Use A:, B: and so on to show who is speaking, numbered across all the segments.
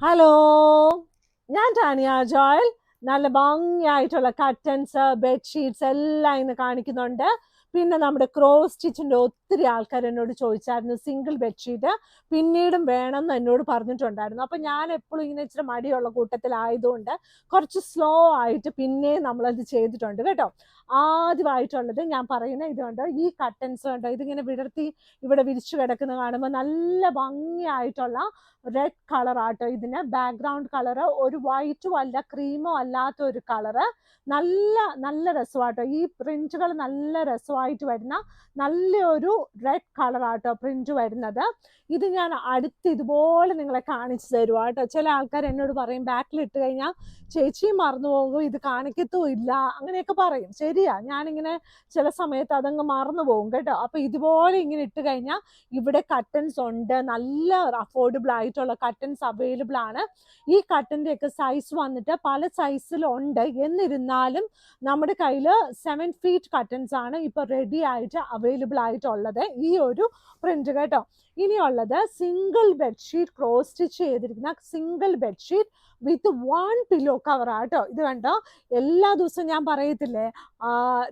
A: Hello, ഞാൻ Tanya Joel. നല്ല ഭംഗിയായിട്ടുള്ള curtains, bedsheets എല്ലാം ഇന്ന് കാണിക്കുന്നുണ്ട്. പിന്നെ നമ്മുടെ ക്രോസ് സ്റ്റിച്ചിന്റെ ഒത്തിരി ആൾക്കാർ എന്നോട് ചോദിച്ചായിരുന്നു സിംഗിൾ ബെഡ്ഷീറ്റ് പിന്നീടും വേണമെന്ന് എന്നോട് പറഞ്ഞിട്ടുണ്ടായിരുന്നു. അപ്പൊ ഞാൻ എപ്പോഴും ഇങ്ങനെ ഇച്ചിരി മടിയുള്ള കൂട്ടത്തിലായതുകൊണ്ട് കുറച്ച് സ്ലോ ആയിട്ട് പിന്നെ നമ്മളത് ചെയ്തിട്ടുണ്ട് കേട്ടോ. ആദ്യമായിട്ടുള്ളത് ഞാൻ പറയുന്ന ഇതുണ്ട്, ഈ കർട്ടൻസ് ഉണ്ട്, ഇതിങ്ങനെ വിടർത്തി ഇവിടെ വിരിച്ചു കിടക്കുന്ന കാണുമ്പോൾ നല്ല ഭംഗിയായിട്ടുള്ള റെഡ് കളർ ആട്ടോ. ഇതിന് ബാക്ക്ഗ്രൗണ്ട് കളർ ഒരു വൈറ്റും അല്ല ക്രീമോ അല്ലാത്ത ഒരു കളറ്. നല്ല നല്ല രസമാട്ടോ. ഈ പ്രിന്റുകൾ നല്ല രസമായിട്ട് വരുന്ന നല്ലൊരു റെഡ് കളർ ആട്ടോ പ്രിന്റ് വരുന്നത്. ഇത് ഞാൻ അടുത്ത് ഇതുപോലെ നിങ്ങളെ കാണിച്ചു തരുവാ കേട്ടോ. ചില ആൾക്കാർ എന്നോട് പറയും ബാക്കിൽ ഇട്ട് കഴിഞ്ഞാൽ ചേച്ചി മറന്നു പോകും, ഇത് കാണിക്കത്തും ഇല്ല, അങ്ങനെയൊക്കെ പറയും. ശരിയാ, ഞാനിങ്ങനെ ചില സമയത്ത് അതങ്ങ് മറന്നു പോകും കേട്ടോ. അപ്പൊ ഇതുപോലെ ഇങ്ങനെ ഇട്ട് കഴിഞ്ഞാൽ ഇവിടെ കർട്ടൻസ് ഉണ്ട്, നല്ല അഫോർഡബിൾ ആയിട്ടുള്ള കർട്ടൻസ് അവൈലബിൾ ആണ്. ഈ കർട്ടൻ്റെ ഒക്കെ സൈസ് വന്നിട്ട് പല സൈസിലുണ്ട്. എന്നിരുന്നാലും നമ്മുടെ കയ്യിൽ 7 ഫീറ്റ് കർട്ടൻസ് ആണ് ഇപ്പൊ റെഡി ആയിട്ട് അവൈലബിൾ ആയിട്ടുള്ളത്, ഈ ഒരു പ്രിന്റ് കേട്ടോ. ഇനിയുള്ളത് സിംഗിൾ ബെഡ്ഷീറ്റ്, ക്രോസ് സ്റ്റിച്ച് ചെയ്തിരിക്കുന്ന സിംഗിൾ ബെഡ്ഷീറ്റ് വിത്ത് 1 പില്ലോ കവർ ആട്ടോ. ഇത് കണ്ടോ, എല്ലാ ദിവസവും ഞാൻ പറയത്തില്ലേ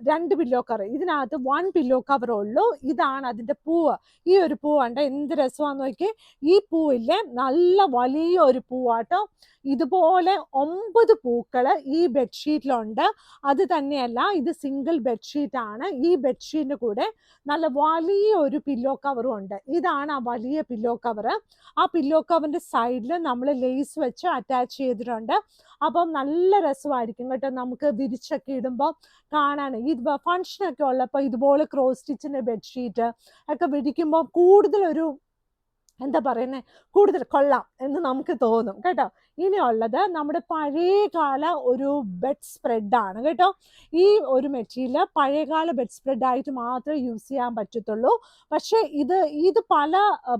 A: 2 പില്ലോ കവർ, ഇതിനകത്ത് 1 പില്ലോ കവർ ഉള്ളൂ. ഇതാണ് അതിന്റെ പൂവ്. ഈ ഒരു പൂവ് കണ്ടോ എന്ത് രസമാന്ന് നോക്കി. ഈ പൂവില്ലേ നല്ല വലിയ ഒരു പൂവാട്ടോ. ഇതുപോലെ 9 പൂക്കള് ഈ ബെഡ്ഷീറ്റിലുണ്ട്. അത് തന്നെയല്ല, ഇത് സിംഗിൾ ബെഡ്ഷീറ്റ് ആണ്. ഈ ബെഡ്ഷീറ്റിന്റെ കൂടെ നല്ല വലിയ ഒരു പില്ലോ കവറും ഉണ്ട്. ഇതാണ് ആ വലിയ പില്ലോ കവർ. ആ പില്ലോ കവറിന്റെ സൈഡിൽ നമ്മൾ ലേസ് വെച്ച് അറ്റാച്ച് ചെയ്തിട്ടുണ്ട്. അപ്പം നല്ല രസമായിരിക്കും കേട്ടോ, നമുക്ക് വിരിച്ചൊക്കെ ഇടുമ്പോൾ കാണാൻ. ഈ ഫംഗ്ഷനൊക്കെ ഉള്ളപ്പോൾ ഇതുപോലെ ക്രോസ് സ്റ്റിച്ചിന്റെ ബെഡ്ഷീറ്റ് ഒക്കെ വിരിക്കുമ്പോൾ കൂടുതലൊരു എന്താ പറയുന്നത്, കൂടുതൽ കൊള്ളാം എന്ന് നമുക്ക് തോന്നും കേട്ടോ. ഇനിയുള്ളത് നമ്മുടെ പഴയകാല ഒരു ബെഡ് സ്പ്രെഡാണ് കേട്ടോ. ഈ ഒരു മെറ്റീരിയൽ പഴയകാല ബെഡ് സ്പ്രെഡായിട്ട് മാത്രമേ യൂസ് ചെയ്യാൻ പറ്റത്തുള്ളൂ. പക്ഷേ ഇത് പല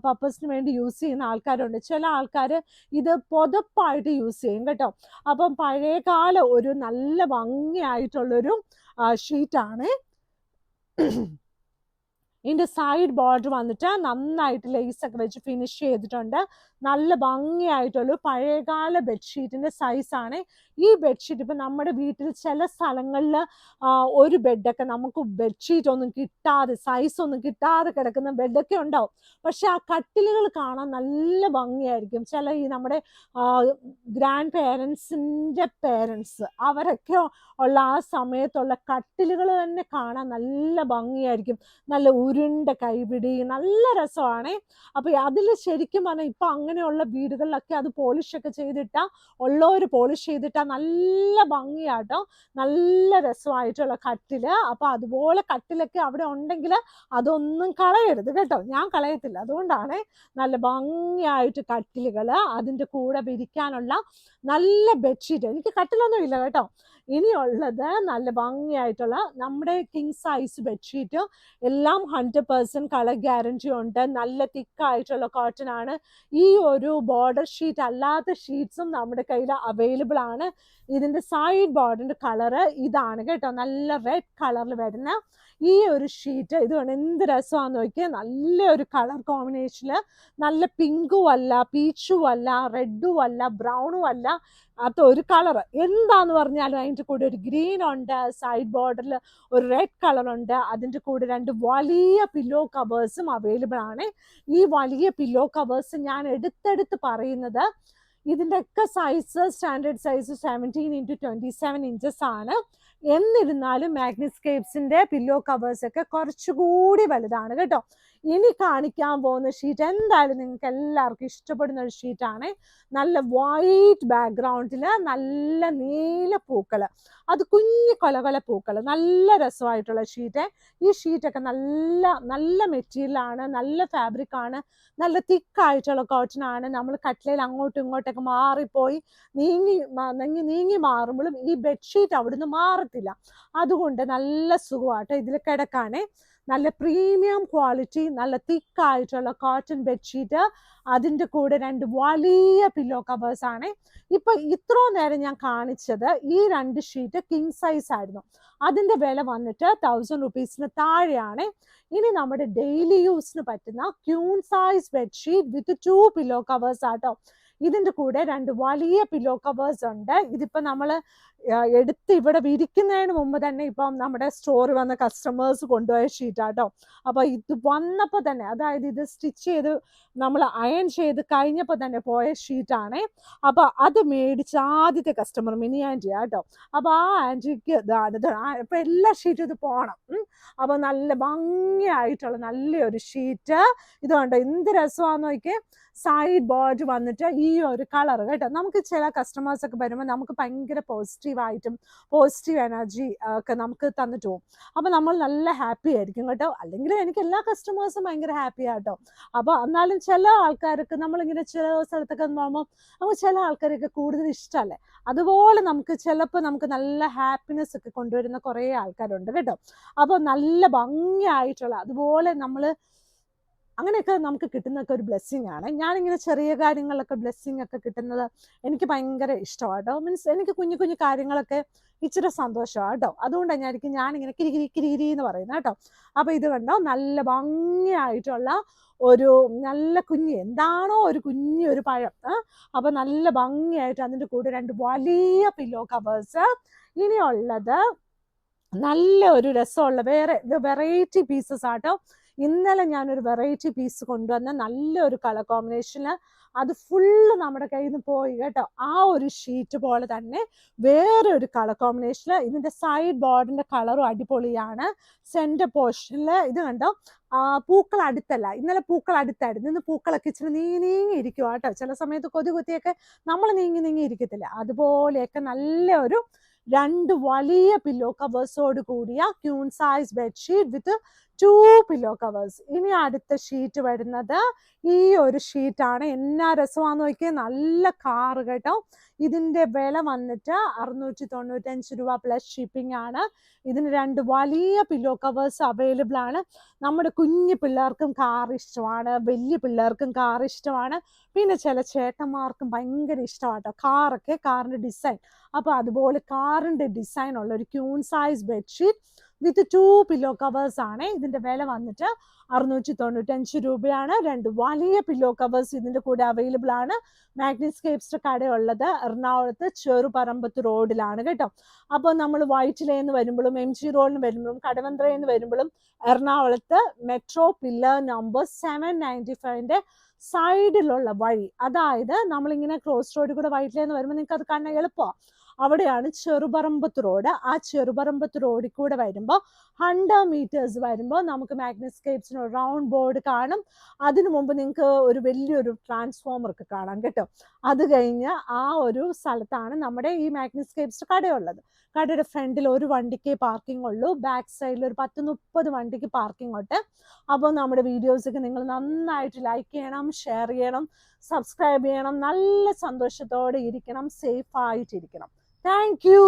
A: പർപ്പസിന് വേണ്ടി യൂസ് ചെയ്യുന്ന ആൾക്കാരുണ്ട്. ചില ആൾക്കാർ ഇത് പുതപ്പായിട്ട് യൂസ് ചെയ്യും കേട്ടോ. അപ്പം പഴയകാല ഒരു നല്ല ഭംഗിയായിട്ടുള്ളൊരു ഷീറ്റാണ്. ഇതിൻ്റെ സൈഡ് ബോർഡർ വന്നിട്ട് നന്നായിട്ട് ലേസൊക്കെ വെച്ച് ഫിനിഷ് ചെയ്തിട്ടുണ്ട്. നല്ല ഭംഗിയായിട്ടുള്ള പഴയകാല ബെഡ്ഷീറ്റിൻ്റെ സൈസാണ് ഈ ബെഡ്ഷീറ്റ്. ഇപ്പം നമ്മുടെ വീട്ടിൽ ചില സ്ഥലങ്ങളിൽ ഒരു ബെഡൊക്കെ നമുക്ക് ബെഡ്ഷീറ്റ് ഒന്നും കിട്ടാതെ, സൈസ് ഒന്നും കിട്ടാതെ കിടക്കുന്ന ബെഡൊക്കെ ഉണ്ടാവും. പക്ഷെ ആ കട്ടിലുകൾ കാണാൻ നല്ല ഭംഗിയായിരിക്കും. ചില ഈ നമ്മുടെ ഗ്രാൻഡ് പേരൻസിൻ്റെ പേരൻസ് അവരൊക്കെ ഉള്ള ആ സമയത്തുള്ള കട്ടിലുകൾ തന്നെ കാണാൻ നല്ല ഭംഗിയായിരിക്കും. നല്ല ഉരുണ്ട കൈപിടി, നല്ല രസമാണ്. അപ്പൊ അതിൽ ശരിക്കും പറഞ്ഞാൽ ഇപ്പൊ അങ്ങനെയുള്ള വീടുകളിലൊക്കെ അത് പോളിഷൊക്കെ ചെയ്തിട്ടാ, ഉള്ളവര് പോളിഷ് ചെയ്തിട്ടാ നല്ല ഭംഗിയാട്ടോ, നല്ല രസമായിട്ടുള്ള കട്ടില്. അപ്പൊ അതുപോലെ കട്ടിലൊക്കെ അവിടെ ഉണ്ടെങ്കിൽ അതൊന്നും കളയരുത് കേട്ടോ. ഞാൻ കളയത്തില്ല, അതുകൊണ്ടാണ് നല്ല ഭംഗിയായിട്ട് കട്ടിലുകള്, അതിൻ്റെ കൂടെ വിരിക്കാനുള്ള നല്ല ബെഡ്ഷീറ്റ്. എനിക്ക് കട്ടിലൊന്നും ഇല്ല കേട്ടോ. ഇനിയുള്ളത് നല്ല ഭംഗിയായിട്ടുള്ള നമ്മുടെ കിങ് സൈസ് ബെഡ്ഷീറ്റ്, എല്ലാം 100% കളർ ഗ്യാരണ്ടി ഉണ്ട്. നല്ല തിക്കായിട്ടുള്ള കോട്ടൺ ആണ്. ഈ ഒരു ബോർഡർ ഷീറ്റ് അല്ലാത്ത ഷീറ്റ്സും നമ്മുടെ കയ്യിൽ അവൈലബിൾ ആണ്. ഇതിൻ്റെ സൈഡ് ബോർഡറിൻ്റെ കളറ് ഇതാണ് കേട്ടോ, നല്ല റെഡ് കളറിൽ വരുന്ന ഈ ഒരു ഷീറ്റ്. ഇതുകൊണ്ട് എന്ത് രസമാണെന്ന് നോക്കിയാൽ, നല്ലൊരു കളർ കോമ്പിനേഷനിൽ, നല്ല പിങ്കും അല്ല, പീച്ചും അല്ല, റെഡും അല്ല, ബ്രൗണും അല്ല, അതൊരു കളർ എന്താന്ന് പറഞ്ഞാലും അതിൻ്റെ കൂടെ ഒരു ഗ്രീൻ ഉണ്ട്, സൈഡ് ബോർഡറിൽ ഒരു റെഡ് കളർ ഉണ്ട്. അതിൻ്റെ കൂടെ 2 വലിയ പില്ലോ കവേഴ്സും അവൈലബിൾ ആണ്. ഈ വലിയ പില്ലോ കവേഴ്സ് ഞാൻ എടുത്തെടുത്ത് പറയുന്നത്, ഇതിൻ്റെയൊക്കെ size standard size 17x27 inches ആണ്. എന്നിരുന്നാലും മാഗ്നസ്കേപ്സിന്റെ പില്ലോ കവേഴ്സ് ഒക്കെ കുറച്ചുകൂടി വലുതാണ് കേട്ടോ. ഇനി കാണിക്കാൻ പോകുന്ന ഷീറ്റ് എന്തായാലും നിങ്ങൾക്ക് എല്ലാവർക്കും ഇഷ്ടപ്പെടുന്ന ഒരു ഷീറ്റാണ്. നല്ല വൈറ്റ് ബാക്ക്ഗ്രൗണ്ടിൽ നല്ല നീല പൂക്കള്, അത് കുഞ്ഞു കൊല പൂക്കള്, നല്ല രസമായിട്ടുള്ള ഷീറ്റ്. ഈ ഷീറ്റൊക്കെ നല്ല നല്ല മെറ്റീരിയലാണ്, നല്ല ഫാബ്രിക് ആണ്, നല്ല തിക്കായിട്ടുള്ള കോട്ടൺ ആണ്. നമ്മൾ കട്ടിലയിൽ അങ്ങോട്ടും ഇങ്ങോട്ടൊക്കെ മാറിപ്പോയി നീങ്ങി മാറുമ്പോഴും ഈ ബെഡ്ഷീറ്റ് അവിടുന്ന് മാറത്തില്ല. അതുകൊണ്ട് നല്ല സുഖമാട്ടോ ഇതിൽ കിടക്കാനേ. നല്ല പ്രീമിയം ക്വാളിറ്റി, നല്ല തിക്കായിട്ടുള്ള കോട്ടൺ ബെഡ്ഷീറ്റ്, അതിൻ്റെ കൂടെ 2 വലിയ പില്ലോ കവേഴ്സ് ആണ്. ഇപ്പൊ ഇത്രയും നേരം ഞാൻ കാണിച്ചത് ഈ 2 ഷീറ്റ് കിങ് സൈസ് ആയിരുന്നു. അതിൻ്റെ വില വന്നിട്ട് 1000 റുപ്പീസിന് താഴെയാണ്. ഇനി നമ്മുടെ ഡെയിലി യൂസിന് പറ്റുന്ന ക്യൂൺ സൈസ് ബെഡ്ഷീറ്റ് വിത്ത് 2 പില്ലോ കവേഴ്സ് ആട്ടോ. ഇതിൻ്റെ കൂടെ 2 വലിയ പില്ലോ കവേഴ്സ് ഉണ്ട്. ഇതിപ്പോൾ നമ്മൾ എടുത്ത് ഇവിടെ വിരിക്കുന്നതിന് മുമ്പ് തന്നെ ഇപ്പം നമ്മുടെ സ്റ്റോറിൽ വന്ന കസ്റ്റമേഴ്സ് കൊണ്ടുപോയ ഷീറ്റാട്ടോ. അപ്പോൾ ഇത് വന്നപ്പോൾ തന്നെ, അതായത് ഇത് സ്റ്റിച്ച് ചെയ്ത് നമ്മൾ അയൺ ചെയ്ത് കഴിഞ്ഞപ്പോൾ തന്നെ പോയ ഷീറ്റാണേ. അപ്പോൾ അത് മേടിച്ച ആദ്യത്തെ കസ്റ്റമർ മിനി ആൻറ്റിയാണ് കേട്ടോ. അപ്പോൾ ആ ആൻറ്റിക്ക് അപ്പോൾ എല്ലാ ഷീറ്റും ഇത് പോകണം. അപ്പോൾ നല്ല ഭംഗിയായിട്ടുള്ള നല്ലൊരു ഷീറ്റ് ഇത് കണ്ടോ, എന്ത് രസമാണെന്ന് നോക്കിയേ. സൈഡ് ബോർഡ് വന്നിട്ട് ഈ ഒരു കളർ കേട്ടോ. നമുക്ക് ചില കസ്റ്റമേഴ്സൊക്കെ വരുമ്പോൾ നമുക്ക് ഭയങ്കര പോസിറ്റീവായിട്ടും പോസിറ്റീവ് എനർജി ഒക്കെ നമുക്ക് തന്നിട്ട് പോകും. അപ്പോൾ നമ്മൾ നല്ല ഹാപ്പി ആയിരിക്കും കേട്ടോ. അല്ലെങ്കിൽ എനിക്ക് എല്ലാ കസ്റ്റമേഴ്സും ഭയങ്കര ഹാപ്പി ആട്ടോ. അപ്പോൾ എന്നാലും ചില ആൾക്കാർക്ക് നമ്മളിങ്ങനെ ചില സ്ഥലത്തൊക്കെ പോകുമ്പോൾ നമുക്ക് ചില ആൾക്കാരൊക്കെ കൂടുതൽ ഇഷ്ടമല്ലേ, അതുപോലെ നമുക്ക് ചിലപ്പോൾ നമുക്ക് നല്ല ഹാപ്പിനെസ് ഒക്കെ കൊണ്ടുവരുന്ന കുറേ ആൾക്കാരുണ്ട് കേട്ടോ. അപ്പോൾ നല്ല ഭംഗിയായിട്ടുള്ള അതുപോലെ നമ്മൾ അങ്ങനെയൊക്കെ നമുക്ക് കിട്ടുന്നതൊക്കെ ഒരു ബ്ലെസ്സിങ് ആണ്. ഞാനിങ്ങനെ ചെറിയ കാര്യങ്ങളിലൊക്കെ ബ്ലെസ്സിങ് ഒക്കെ കിട്ടുന്നത് എനിക്ക് ഭയങ്കര ഇഷ്ടമാണ് കേട്ടോ. മീൻസ് എനിക്ക് കുഞ്ഞു കുഞ്ഞു കാര്യങ്ങളൊക്കെ ഇച്ചിരി സന്തോഷമാണ് കേട്ടോ. അതുകൊണ്ടാണ് ഞാനിങ്ങനെ കിരി എന്ന് പറയുന്നത് കേട്ടോ. അപ്പോൾ ഇത് കണ്ടോ, നല്ല ഭംഗിയായിട്ടുള്ള ഒരു നല്ല എന്താണോ ഒരു കുഞ്ഞൊരു പഴം. അപ്പോൾ നല്ല ഭംഗിയായിട്ട് അതിൻ്റെ കൂടെ 2 വലിയ പില്ലോ കവേഴ്സ്. ഇനിയുള്ളത് നല്ല ഒരു രസമുള്ള വേറെ വെറൈറ്റി പീസസ് ആട്ടോ. ഇന്നലെ ഞാനൊരു വെറൈറ്റി പീസ് കൊണ്ടുവന്ന നല്ലൊരു കളർ കോമ്പിനേഷന് അത് ഫുള്ള് നമ്മുടെ കയ്യിൽ നിന്ന് പോയി കേട്ടോ. ആ ഒരു ഷീറ്റ് പോലെ തന്നെ വേറെ ഒരു കളർ കോമ്പിനേഷന്. ഇതിൻ്റെ സൈഡ് ബോർഡിൻ്റെ കളറും അടിപൊളിയാണ്. സെൻറ്റർ പോർഷനിൽ ഇത് കണ്ടോ, പൂക്കൾ അടുത്തല്ല. ഇന്നലെ പൂക്കൾ അടുത്തായിരുന്നു, ഇന്ന് പൂക്കളൊക്കെ ഇച്ചിരി നീങ്ങി ഇരിക്കുക കേട്ടോ. ചില സമയത്ത് കൊതി കുത്തിയൊക്കെ നമ്മൾ നീങ്ങി ഇരിക്കത്തില്ല, അതുപോലെയൊക്കെ നല്ലൊരു 2 വലിയ പില്ലോ കവേഴ്സോട് കൂടിയ ക്യൂൺ സൈസ് ബെഡ്ഷീറ്റ് വിത്ത് 2 പില്ലോ കവേഴ്സ്. ഇനി അടുത്ത ഷീറ്റ് വരുന്നത് ഈ ഒരു ഷീറ്റാണ്. എന്നാ രസമാണെന്ന് നോക്കിയാൽ, നല്ല കാറ് കേട്ടോ. ഇതിൻ്റെ വില വന്നിട്ട് 695 രൂപ പ്ലസ് ഷിപ്പിംഗ് ആണ്. ഇതിന് 2 വലിയ പില്ലോ കവേഴ്സ് അവൈലബിൾ ആണ്. നമ്മുടെ കുഞ്ഞു പിള്ളേർക്കും കാർ ഇഷ്ടമാണ്, വലിയ പിള്ളേർക്കും കാർ ഇഷ്ടമാണ്, പിന്നെ ചില ചേട്ടന്മാർക്കും ഭയങ്കര ഇഷ്ടമാട്ടോ കാറൊക്കെ, കാറിൻ്റെ ഡിസൈൻ. അപ്പോൾ അതുപോലെ കാറിൻ്റെ ഡിസൈൻ ഉള്ള ഒരു ക്യൂൺ സൈസ് ബെഡ്ഷീറ്റ് വിത്ത് 2 പില്ലോ കവേഴ്സ് ആണ്. ഇതിൻ്റെ വില വന്നിട്ട് 695 രൂപയാണ്. 2 വലിയ പില്ലോ കവേഴ്സ് ഇതിൻ്റെ കൂടെ അവൈലബിൾ ആണ്. മാഗ്നസ്കേപ്സിൻ്റെ കടയുള്ളത് എറണാകുളത്ത് ചെറുപറമ്പത്ത് റോഡിലാണ് കേട്ടോ. അപ്പോൾ നമ്മൾ വൈറ്റിലേന്ന് വരുമ്പോഴും MG റോഡിന് വരുമ്പോഴും കടവന്ത്രയിൽ നിന്ന് വരുമ്പോഴും എറണാകുളത്ത് മെട്രോ പില്ലർ നമ്പർ 795ൻ്റെ സൈഡിലുള്ള വഴി, അതായത് നമ്മളിങ്ങനെ ക്രോസ് റോഡിൽ കൂടെ വൈറ്റിലേന്ന് വരുമ്പോൾ നിങ്ങൾക്ക് അത് കാണാൻ എളുപ്പമാണ്. അവിടെയാണ് ചെറുപറമ്പത്ത് റോഡ്. ആ ചെറുപറമ്പത്ത് റോഡിൽ കൂടെ വരുമ്പോൾ 100 മീറ്റേഴ്സ് വരുമ്പോൾ നമുക്ക് മാഗ്നസ്കേപ്സിന് ഒരു റൗണ്ട് ബോർഡ് കാണും. അതിനു മുമ്പ് നിങ്ങൾക്ക് ഒരു വലിയൊരു ട്രാൻസ്ഫോമർ ഒക്കെ കാണാം കേട്ടോ. അത് കഴിഞ്ഞ് ആ ഒരു സ്ഥലത്താണ് നമ്മുടെ ഈ മാഗ്നസ്കേപ്സ് കടയുള്ളത്. കടയുടെ ഫ്രണ്ടിൽ ഒരു വണ്ടിക്ക് പാർക്കിംഗ് ഉള്ളൂ, ബാക്ക് സൈഡിൽ ഒരു 10-30 വണ്ടിക്ക് പാർക്കിംഗ് ഉണ്ട്. അപ്പോൾ നമ്മുടെ വീഡിയോസൊക്കെ നിങ്ങൾ നന്നായിട്ട് ലൈക്ക് ചെയ്യണം, ഷെയർ ചെയ്യണം, സബ്സ്ക്രൈബ് ചെയ്യണം. നല്ല സന്തോഷത്തോടെ ഇരിക്കണം, സേഫ് ആയിട്ടിരിക്കണം. Thank you.